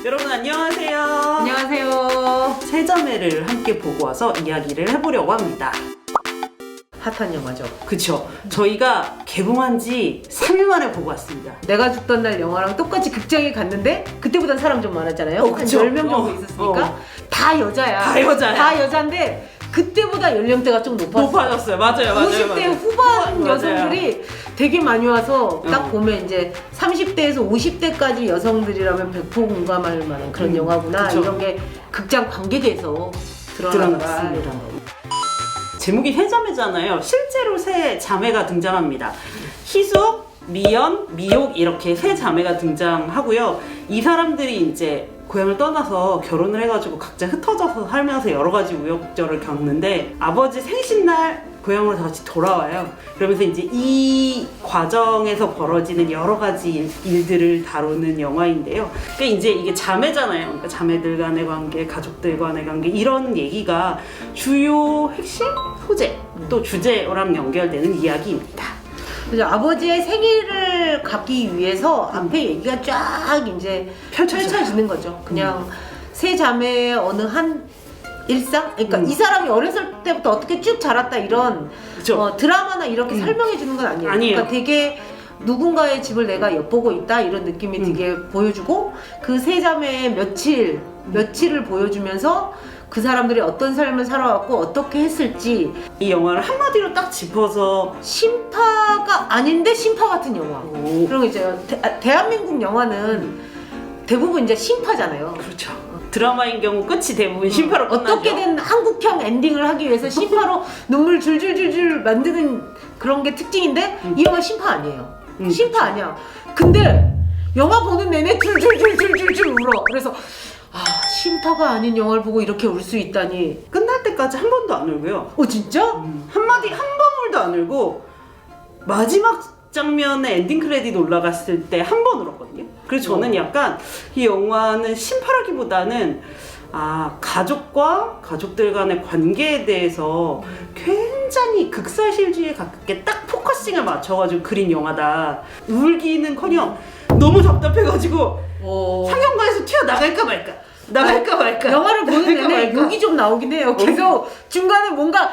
여러분 안녕하세요. 안녕하세요. 세자매를 함께 보고 와서 이야기를 해보려고 합니다. 핫한 영화죠. 그쵸? 저희가 개봉한 지 3일 만에 보고 왔습니다. 내가 죽던 날 영화랑 똑같이 극장에 갔는데 그때보단 사람 좀 많았잖아요. 한 그쵸? 10명 정도 있었으니까 다 여자야. 다 여자야. 다 여잔데 그때보다 연령대가 좀 높았어요. 맞아요. 50대 후반 맞아요. 여성들이 되게 많이 와서 딱 어. 보면 이제 30대에서 50대까지 여성들이라면 100% 공감할 만한 그런 영화구나. 그쵸. 이런 게 극장 관객에서 드러났습니다. 제목이 세자매잖아요. 실제로 세 자매가 등장합니다. 희숙, 미연, 미옥 이렇게 세 자매가 등장하고요. 이 사람들이 이제 고향을 떠나서 결혼을 해가지고 각자 흩어져서 살면서 여러 가지 우여곡절을 겪는데 아버지 생신날 고향으로 다 같이 돌아와요. 그러면서 이제 이 과정에서 벌어지는 여러 가지 일들을 다루는 영화인데요. 그러니까 이제 이게 자매잖아요. 그러니까 자매들 간의 관계, 가족들 간의 관계 이런 얘기가 주요 핵심 소재 또 주제랑 연결되는 이야기입니다. 그래서 아버지의 생일을 가기 위해서 앞에 얘기가 쫙 이제 펼쳐지는 거죠. 그냥 세 자매의 어느 한 일상? 그러니까 이 사람이 어렸을 때부터 어떻게 쭉 자랐다 이런 그쵸? 드라마나 이렇게 설명해 주는 건 아니에요. 아니에요. 그러니까 되게 누군가의 집을 내가 엿보고 있다 이런 느낌이 되게 보여주고 그 세 자매의 며칠을 보여주면서 그 사람들이 어떤 삶을 살아왔고 어떻게 했을지. 이 영화를 한마디로 딱 짚어서 심파가 아닌데 심파 같은 영화. 오. 그런 거 있잖아요. 대한민국 영화는 대부분 이제 심파잖아요. 그렇죠. 드라마인 경우 끝이 대부분 심파로 끝나죠. 어떻게든 한국형 엔딩을 하기 위해서 심파로 눈물 줄줄줄줄 만드는 그런 게 특징인데 이 영화 심파 아니에요. 심파 아니야. 근데 영화 보는 내내 줄줄줄줄줄 울어. 그래서 심파가 아닌 영화를 보고 이렇게 울 수 있다니. 끝날 때까지 한 번도 안 울고요. 진짜? 한마디 한 방울도 안 울고 마지막 장면에 엔딩 크레딧 올라갔을 때 한 번 울었거든요. 그래서 저는 약간 이 영화는 심파라기보다는 가족과 가족들 간의 관계에 대해서 굉장히 극사실주의에 가깝게 딱 포커싱을 맞춰가지고 그린 영화다. 울기는커녕 너무 답답해가지고 상영관에서 튀어나갈까 말까 나갈까 말까 영화를 보는 나갈까 내내 말까. 욕이 좀 나오긴 해요. 계속 중간에 뭔가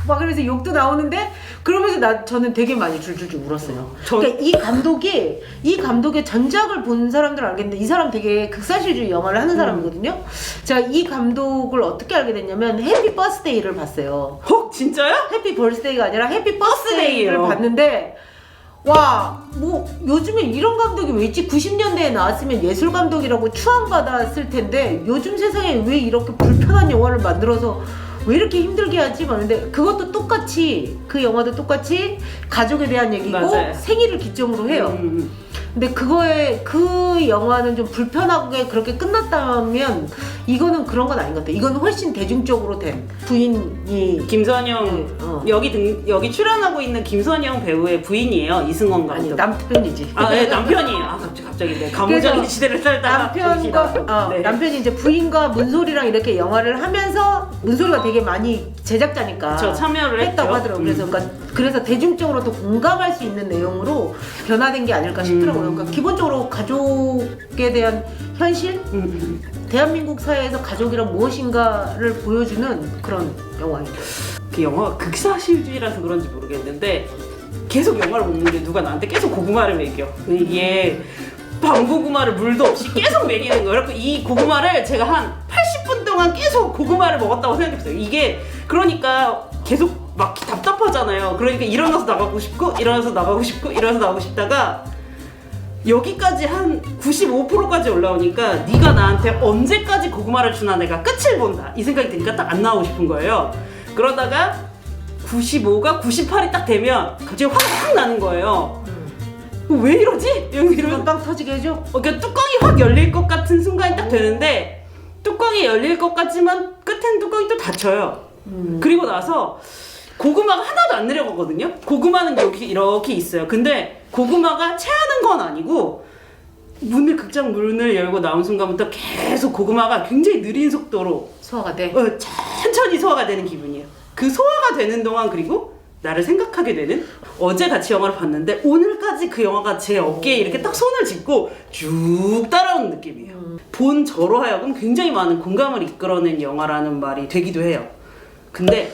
막 그러면서 욕도 나오는데 그러면서 저는 되게 많이 줄줄줄 울었어요. 그러니까 이 감독의 전작을 본 사람들은 알겠는데 이 사람 되게 극사실주의 영화를 하는 사람이거든요. 제가 이 감독을 어떻게 알게 됐냐면 해피 버스데이를 봤어요. 진짜요? 해피 벌스데이가 아니라 해피 버스데이를 버스데이요. 봤는데 와, 뭐 요즘에 이런 감독이 왜 있지? 90년대에 나왔으면 예술 감독이라고 추앙받았을 텐데 요즘 세상에 왜 이렇게 불편한 영화를 만들어서 왜 이렇게 힘들게 하지? 근데 그것도 똑같이 그 영화도 똑같이 가족에 대한 얘기고 맞아요. 생일을 기점으로 해요. 근데 그 영화는 좀 불편하게 그렇게 끝났다면 이거는 그런 건 아닌 것 같아요. 이건 훨씬 대중적으로 된 부인이 김선영 여기 출연하고 있는 김선영 배우의 부인이에요. 이승원 감독. 아니 남편이지. 네, 남편이에요. 갑자기 네, 가무적인 시대를 살다가 남편이 이제 부인과 문소리랑 이렇게 영화를 하면서 문소리가 되게 많이 제작자니까 참여를 했다고 했죠. 하더라고요. 그래서 대중적으로 더 공감할 수 있는 내용으로 변화된 게 아닐까 싶더라고요. 그러니까 기본적으로 가족에 대한 현실, 대한민국 사회에서 가족이란 무엇인가를 보여주는 그런 영화예요. 그 영화가 극사실주의라서 그런지 모르겠는데 계속 영화를 보는데 누가 나한테 계속 고구마를 먹여. 이게 밤고구마를 물도 없이 계속 먹이는 거예요. 그래서 이 고구마를 제가 한 80분 동안 계속 고구마를 먹었다고 생각했어요. 이게 그러니까 계속 막 답답하잖아요. 그러니까 일어나서 나가고 싶고 일어나서 나가고 싶고 일어나서 나가고 싶다가 여기까지 한 95%까지 올라오니까 네가 나한테 언제까지 고구마를 주나 내가 끝을 본다 이 생각이 드니까 딱 안 나오고 싶은 거예요. 그러다가 95가 98이 딱 되면 갑자기 확 나는 거예요. 왜 이러지? 이러면 빵 터지게 해줘. 그러니까 뚜껑이 확 열릴 것 같은 순간이 딱 되는데 뚜껑이 열릴 것 같지만 끝엔 뚜껑이 또 닫혀요. 그리고 나서 고구마가 하나도 안 내려가거든요. 고구마는 여기 이렇게 있어요. 근데 고구마가 체하는 건 아니고 극장 문을 열고 나온 순간부터 계속 고구마가 굉장히 느린 속도로 소화가 돼. 천천히 소화가 되는 기분이에요. 그 소화가 되는 동안 그리고 나를 생각하게 되는. 어제 같이 영화를 봤는데 오늘까지 그 영화가 제 어깨에 이렇게 딱 손을 짚고 쭉 따라오는 느낌이에요. 본 저로 하여금 굉장히 많은 공감을 이끌어낸 영화라는 말이 되기도 해요. 근데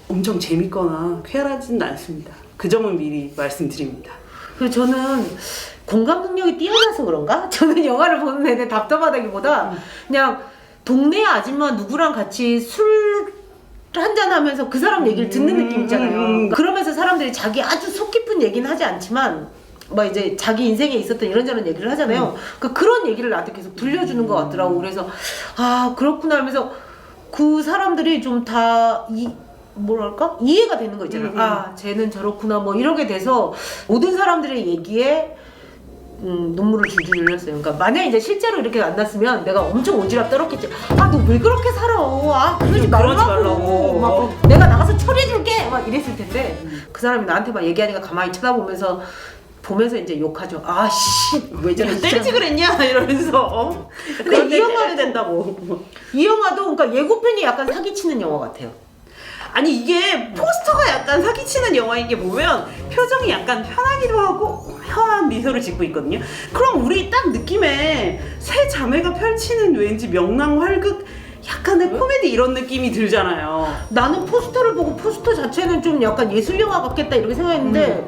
엄청 재밌거나 쾌활하지는 않습니다. 그 점은 미리 말씀드립니다. 그래서 저는 공감 능력이 뛰어나서 그런가? 저는 영화를 보는 내내 답답하다기보다 그냥 동네 아줌마 누구랑 같이 술 한잔하면서 그 사람 얘기를 듣는 느낌 있잖아요. 그러면서 사람들이 자기 아주 속 깊은 얘기는 하지 않지만 막 이제 자기 인생에 있었던 이런저런 얘기를 하잖아요. 그런 얘기를 나한테 계속 들려주는 것 같더라고. 그래서 아 그렇구나 하면서 그 사람들이 좀 다 뭐랄까? 이해가 되는 거 있잖아. 아 쟤는 저렇구나 뭐 이러게 돼서 모든 사람들의 얘기에 눈물을 줄줄 흘렸어요. 그러니까 만약 이제 실제로 이렇게 안 났으면 내가 엄청 오지랖 떨었겠지. 아 너 왜 그렇게 살아? 아 그러지 말라고. 막 내가 나가서 처리해줄게. 막 이랬을 텐데 그 사람이 나한테 막 얘기하니까 가만히 쳐다보면서 이제 욕하죠. 아씨 왜 저래? 때리지 그랬냐? 이러면서 근데 이 영화도 때려야 된다고. 이 영화도 그러니까 예고편이 약간 사기치는 영화 같아요. 아니 이게 포스터가 약간 사기치는 영화인 게 보면 표정이 약간 편하기도 하고 혀한 미소를 짓고 있거든요. 그럼 우리 딱 느낌에 세 자매가 펼치는 왠지 명랑활극 약간의 코미디 이런 느낌이 들잖아요. 나는 포스터를 보고 포스터 자체는 좀 약간 예술 영화 같겠다 이렇게 생각했는데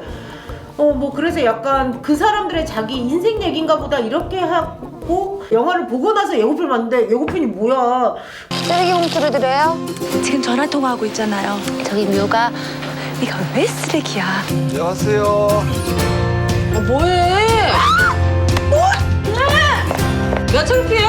뭐 그래서 약간 그 사람들의 자기 인생 얘기인가 보다 이렇게 하고 영화를 보고 나서 예고편 봤는데 예고편이 뭐야? 쓰레기 봉투를 드려요? 지금 전화 통화하고 있잖아요. 저기 묘가 네가 왜 쓰레기야? 안녕하세요. 뭐해? 야 창피해?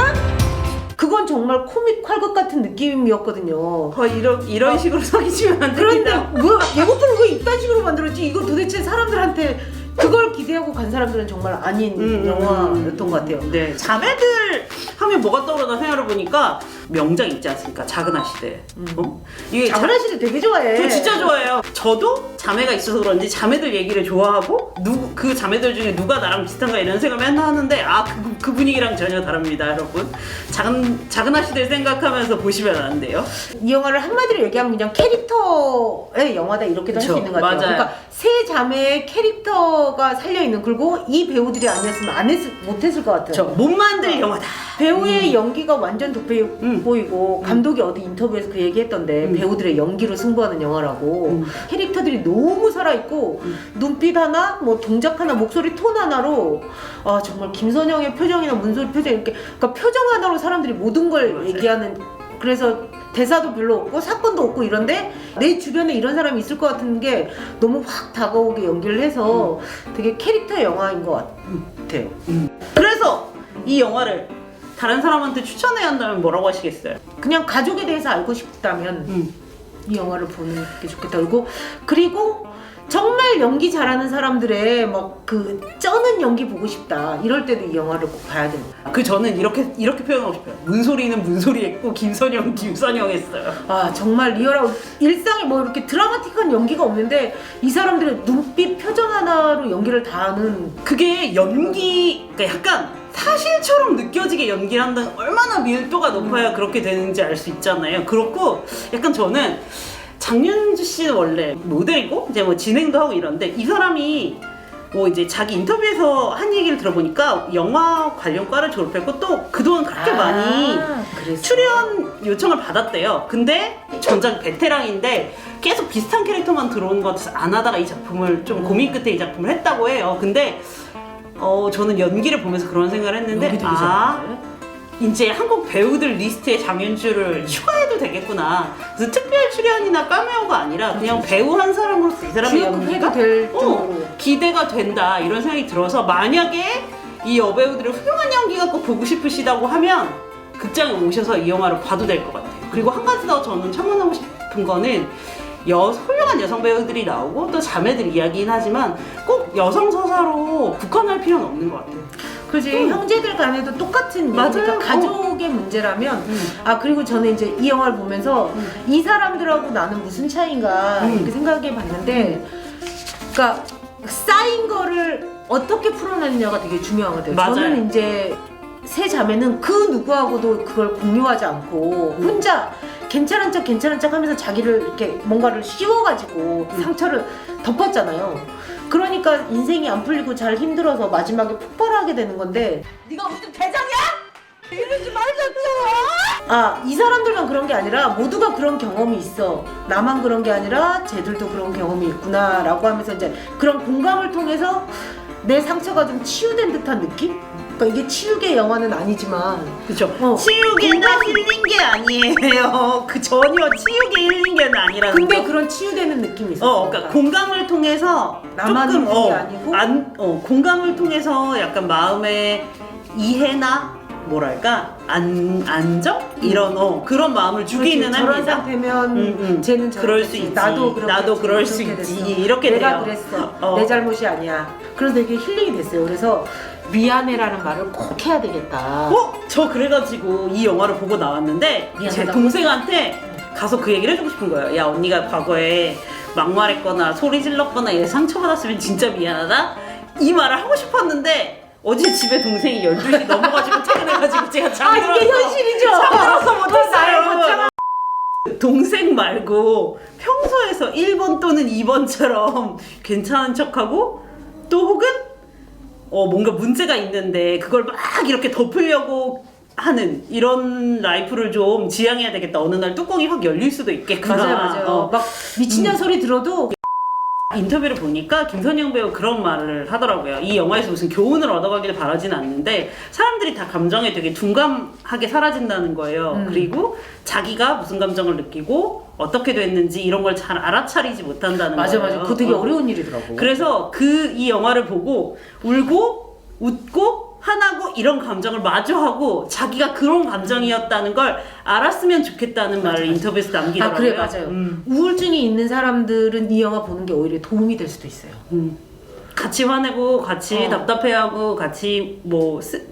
그건 정말 코믹 활극 같은 느낌이었거든요. 거의 이런 식으로 사기치면 안 그런데 됩니다. 뭐 예고편을 왜 이딴 식으로 만들었지? 이거 도대체 사람들한테 그걸 기대하고 간 사람들은 정말 아닌 영화였던 것 같아요. 네, 자매들 하면 뭐가 떠오르나 생각해 보니까 명작 있지 않습니까? 작은 아시대. 이게 장은아 씨도 되게 좋아해. 저 진짜 좋아해요. 저도 자매가 있어서 그런지 자매들 얘기를 좋아하고 그 자매들 중에 누가 나랑 비슷한가 이런 생각을 맨날 하는데 그 분위기랑 전혀 다릅니다, 여러분. 작은 아시대 생각하면서 보시면 안 돼요. 이 영화를 한마디로 얘기하면 그냥 캐릭터의 영화다 이렇게도 할 수 그쵸, 있는 것 같아요. 맞아요. 그러니까 세 자매의 캐릭터가 살려 있는 그리고 이 배우들이 아니었으면 못했을 것 같아요. 저 못 만들 영화다. 배우의 연기가 완전 돋보이고 감독이 어디 인터뷰에서 그 얘기했던데 배우들의 연기로 승부하는 영화라고 캐릭터들이 너무 살아있고 눈빛 하나 뭐 동작 하나 목소리 톤 하나로 아 정말 김선영의 표정이나 문소리 표정 이렇게 그러니까 표정 하나로 사람들이 모든 걸 맞아요. 얘기하는 그래서 대사도 별로 없고 사건도 없고 이런데 내 주변에 이런 사람이 있을 것 같은 게 너무 확 다가오게 연기를 해서 되게 캐릭터 영화인 것 같아요. 그래서 이 영화를 다른 사람한테 추천해야 한다면 뭐라고 하시겠어요? 그냥 가족에 대해서 알고 싶다면 이 영화를 보는 게 좋겠다. 그리고 정말 연기 잘하는 사람들의 막 그 쩌는 연기 보고 싶다. 이럴 때도 이 영화를 꼭 봐야 됩니다. 저는 이렇게 표현하고 싶어요. 문소리는 문소리 했고 김선영 했어요. 아 정말 리얼하고 일상에 뭐 이렇게 드라마틱한 연기가 없는데 이 사람들의 눈빛 표정 하나로 연기를 다 하는 그게 연기, 그러니까 약간 사실처럼 느껴지게 연기를 한다는 얼마나 밀도가 높아야 그렇게 되는지 알 수 있잖아요. 그렇고 약간 저는 장윤주 씨는 원래 모델이고 이제 뭐 진행도 하고 이런데 이 사람이 뭐 이제 자기 인터뷰에서 한 얘기를 들어보니까 영화 관련 과를 졸업했고 또 그동안 그렇게 많이 그랬어. 출연 요청을 받았대요. 근데 전작 베테랑인데 계속 비슷한 캐릭터만 들어오는 것 같아서 안 하다가 이 작품을 좀 고민 끝에 이 작품을 했다고 해요. 근데 저는 연기를 보면서 그런 생각을 했는데 연기 되게 잘하는데? 이제 한국 배우들 리스트에 장윤주를 추가해도 되겠구나. 그래서 특별 출연이나 카메오가 아니라 그냥 배우 한 사람으로서 이 사람의 주연급 연기가 해도 될 정도로 기대가 된다 이런 생각이 들어서 만약에 이 여배우들의 훌륭한 연기가 꼭 보고 싶으시다고 하면 극장에 오셔서 이 영화를 봐도 될 것 같아요. 그리고 한 가지 더 저는 첨언하고 싶은 거는 훌륭한 여성 배우들이 나오고 또 자매들 이야기긴 하지만 꼭 여성 서사로 국한할 필요는 없는 것 같아요. 그지 형제들 간에도 똑같은 맞아요. 그러니까 가족의 문제라면 그리고 저는 이제 이 영화를 보면서 이 사람들하고 나는 무슨 차이인가 이렇게 생각해 봤는데 그러니까 쌓인 거를 어떻게 풀어내느냐가 되게 중요한 것 같아요. 맞아요. 저는 이제 세 자매는 그 누구하고도 그걸 공유하지 않고 혼자 괜찮은 척 하면서 자기를 이렇게 뭔가를 씌워가지고 상처를 덮었잖아요. 그러니까 인생이 안 풀리고 잘 힘들어서 마지막에 폭발하게 되는 건데 네가 무슨 대장이야? 이러지 말자. 아, 이 사람들만 그런 게 아니라 모두가 그런 경험이 있어. 나만 그런 게 아니라 쟤들도 그런 경험이 있구나 라고 하면서 이제 그런 공감을 통해서 내 상처가 좀 치유된 듯한 느낌? 그러니까 이게 치유계 영화는 아니지만 그쵸. 어. 치유계나 힐링계 아니에요. 그 전혀 치유계 힐링계는 아니라는 근데 거. 그런 치유되는 느낌이 있어. 그러니까 공감을 통해서 나만 조금 힘든 게 아니고? 공감을 통해서 약간 마음의 이해나 뭐랄까 안정 이런 그런 마음을 주기는 저런 합니다. 상태면 쟤는 그럴 수 저렇겠지. 있지. 나도 그럴 수 그렇게 있지. 됐어. 이렇게 내가 돼요. 그랬어. 내 잘못이 아니야. 그래서 되게 힐링이 됐어요. 그래서 미안해라는 말을 꼭 해야 되겠다. 저 그래가지고 이 영화를 보고 나왔는데 제 미안하다고? 동생한테 가서 그 얘기를 해주고 싶은 거예요. 야, 언니가 과거에 막말했거나 소리 질렀거나 얘 상처받았으면 진짜 미안하다 이 말을 하고 싶었는데 어제 집에 동생이 12시 넘어가지고 퇴근해가지고 제가 잠들어서 이게 현실이죠. 잠들어서 못했어요. 나의 거창한 동생 말고 평소에서 1번 또는 2번처럼 괜찮은 척하고 또 혹은 뭔가 문제가 있는데 그걸 막 이렇게 덮으려고 하는 이런 라이프를 좀 지향해야 되겠다. 어느 날 뚜껑이 확 열릴 수도 있겠구나. 맞아요. 막 미친년 소리 들어도 인터뷰를 보니까 김선영 배우 그런 말을 하더라고요. 이 영화에서 무슨 교훈을 얻어가기를 바라지는 않는데 사람들이 다 감정에 되게 둔감하게 사라진다는 거예요. 그리고 자기가 무슨 감정을 느끼고 어떻게 됐는지 이런 걸 잘 알아차리지 못한다는 맞아. 거예요. 그거 되게 어려운 일이더라고. 그래서 이 영화를 보고 울고 웃고 화나고 이런 감정을 마주하고 자기가 그런 감정이었다는 걸 알았으면 좋겠다는 말을 인터뷰에서 남기더라고요. 그래, 맞아요. 우울증이 있는 사람들은 이 영화 보는 게 오히려 도움이 될 수도 있어요. 같이 화내고 같이 답답해하고 같이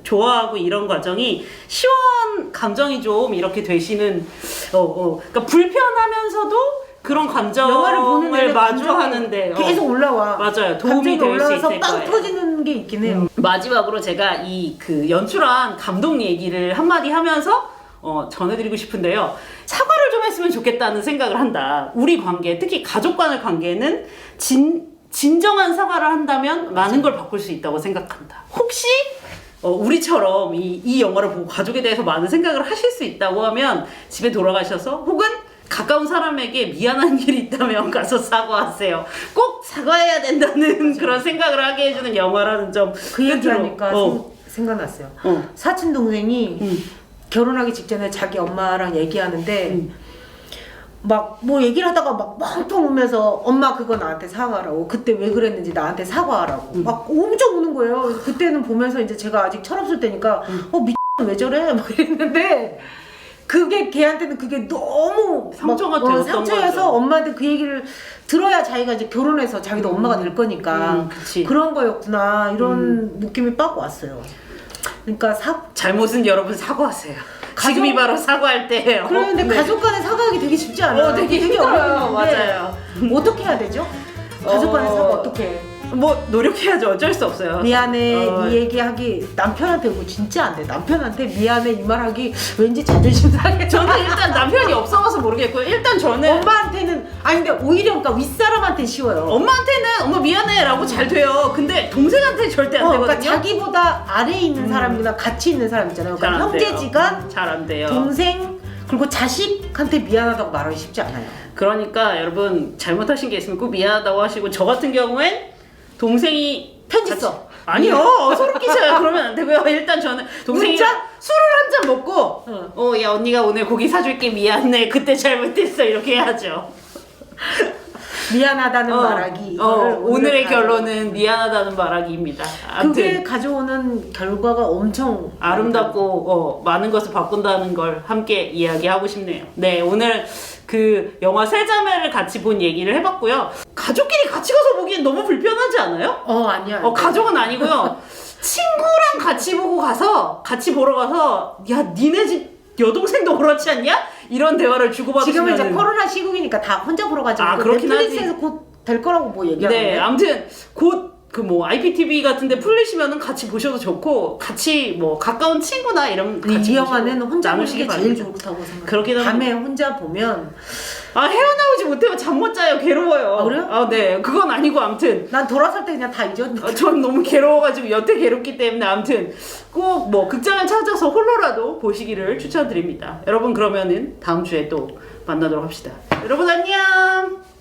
좋아하고 이런 과정이 시원 감정이 좀 이렇게 되시는 그러니까 불편하면서도 그런 영화를 보는 감정을 내내 마주하는데 계속 올라와. 맞아요. 도움이 감정이 될 수 올라와서 있을 빵 거예요. 터지는 게 있긴 해요. 마지막으로 제가 그 연출한 감독 얘기를 한마디 하면서 전해드리고 싶은데요. 사과를 좀 했으면 좋겠다는 생각을 한다. 우리 관계, 특히 가족 간의 관계는 진정한 사과를 한다면 많은 걸 바꿀 수 있다고 생각한다. 혹시 우리처럼 이 영화를 보고 가족에 대해서 많은 생각을 하실 수 있다고 하면 집에 돌아가셔서 혹은 가까운 사람에게 미안한 일이 있다면 가서 사과하세요. 꼭 사과해야 된다는 그런 생각을 하게 해주는 영화라는 점. 그 얘기하니까 생각났어요. 사촌 동생이 결혼하기 직전에 자기 엄마랑 얘기하는데 막 뭐 얘기를 하다가 막 펑펑 우면서 엄마 그거 나한테 사과하라고, 그때 왜 그랬는지 나한테 사과하라고 막 엄청 우는 거예요. 그래서 그때는 보면서 이제 제가 아직 철없을 때니까 왜 저래? 막 이랬는데 그게 걔한테는 그게 너무 상처가 되었던 상처여서 거죠. 엄마한테 그 얘기를 들어야 자기가 이제 결혼해서 자기도 엄마가 될 거니까 그치. 그런 거였구나 이런 느낌이 빡 왔어요. 그러니까 잘못은 여러분 사과하세요. 지금이 바로 사과할 때예요. 그런데 네. 가족 간에 사과하기 되게 쉽지 않아요. 되게 힘들어요. 어려운데 맞아요. 어떻게 해야 되죠? 가족 간에 사과 어떻게 해? 노력해야죠. 어쩔 수 없어요. 미안해 이 얘기하기 남편한테 그거 진짜 안 돼. 남편한테 미안해 이 말하기 왠지 자존심 상해. 저는 일단 남편이 없어서 모르겠고요. 일단 저는 엄마한테는 근데 오히려 그러니까 윗사람한테 쉬워요. 엄마한테는 엄마 미안해 라고 잘 돼요. 근데 동생한테 절대 안 되거든요. 그러니까 자기보다 아래에 있는 사람이나 같이 있는 사람 있잖아요. 그러니까 잘안 돼요. 형제지간, 잘 안 돼요. 동생 그리고 자식한테 미안하다고 말하기 쉽지 않아요. 그러니까 여러분 잘못하신 게 있으면 꼭 미안하다고 하시고, 저 같은 경우엔 동생이 편지 써. 아니요, 소름 끼쳐요. 그러면 안 되고요. 일단 저는 동생이 문자? 술을 한 잔 먹고 야 언니가 오늘 고기 사줄게 미안해 그때 잘못했어 이렇게 해야죠. 미안하다는 말하기. 이거를 오늘의 가져오는 결론은 미안하다는 말하기입니다. 그게 아무튼 가져오는 결과가 엄청 아름답고 많은 것을 바꾼다는 걸 함께 이야기하고 싶네요. 네, 오늘 그 영화 세자매를 같이 본 얘기를 해봤고요. 가족끼리 같이 가서 보기엔 너무 불편하지 않아요? 아니야. 가족은 아니고요. 친구랑 같이 같이 보러 가서 야 니네 집 여동생도 그렇지 않냐? 이런 대화를 주고받으시면 지금은 이제 코로나 시국이니까 다 혼자 보러 가지고 그렇긴 넷플릭스에서 하지. 곧 될 거라고 뭐 얘기하는데. 네, 아무튼 곧 그 뭐 IPTV 같은데 풀리시면은 같이 보셔도 좋고 같이 뭐 가까운 친구나 이런 같이 이 영화는 보시고 혼자 보는 나누시기 게 제일 바랍니다. 좋다고 생각해요. 그러긴 합니다. 밤에 혼자 보면 아 헤어나오지 못하면 잠 못 자요. 괴로워요. 아, 그래요? 아 네. 그건 아니고 아무튼 난 돌아설 때 그냥 다 잊었는데. 전 너무 괴로워가지고 여태 괴롭기 때문에 아무튼 꼭 뭐 극장을 찾아서 홀로라도 보시기를 추천드립니다. 여러분 그러면은 다음 주에 또 만나도록 합시다. 여러분 안녕.